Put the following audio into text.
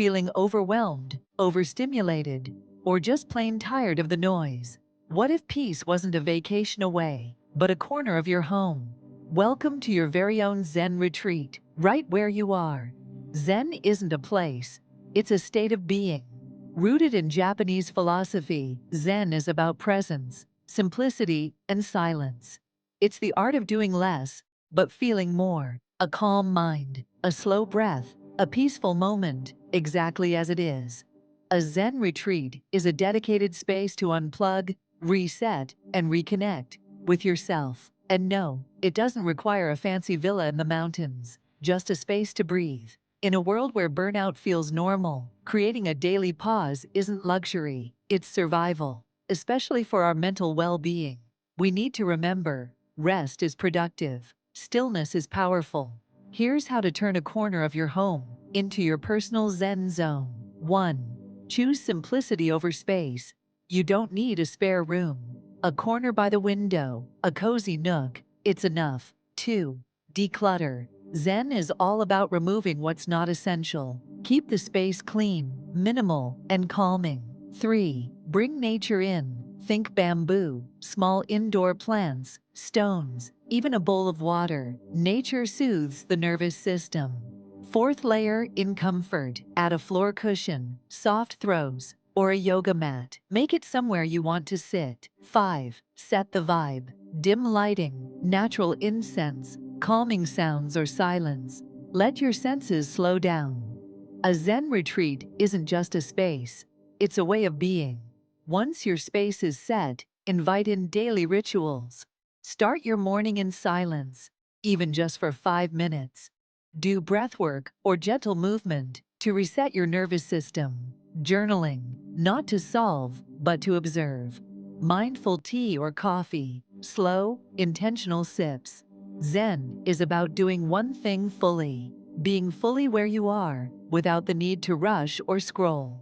feeling overwhelmed, overstimulated, or just plain tired of the noise? What if peace wasn't a vacation away, but a corner of your home? Welcome to your very own Zen retreat, right where you are. Zen isn't a place, it's a state of being. Rooted in Japanese philosophy, Zen is about presence, simplicity, and silence. It's the art of doing less, but feeling more. A calm mind, a slow breath, a peaceful moment, exactly as it is. A Zen retreat is a dedicated space to unplug, reset, and reconnect with yourself. And no, it doesn't require a fancy villa in the mountains, just a space to breathe. In a world where burnout feels normal, creating a daily pause isn't luxury, it's survival. Especially for our mental well-being, we need to remember, rest is productive, stillness is powerful. Here's how to turn a corner of your home into your personal Zen zone. 1. Choose simplicity over space. You don't need a spare room, a corner by the window, a cozy nook. It's enough. 2. Declutter. Zen is all about removing what's not essential. Keep the space clean, minimal, and calming. 3. Bring nature in. Think bamboo, small indoor plants, stones, even a bowl of water. Nature soothes the nervous system. 4th, layer in comfort. Add a floor cushion, soft throws, or a yoga mat. Make it somewhere you want to sit. 5. Set the vibe. Dim lighting, natural incense, calming sounds or silence. Let your senses slow down. A Zen retreat isn't just a space, it's a way of being. Once your space is set, invite in daily rituals. Start your morning in silence, even just for 5 minutes. Do breathwork or gentle movement to reset your nervous system. Journaling, not to solve, but to observe. Mindful tea or coffee, slow, intentional sips. Zen is about doing one thing fully, being fully where you are, without the need to rush or scroll.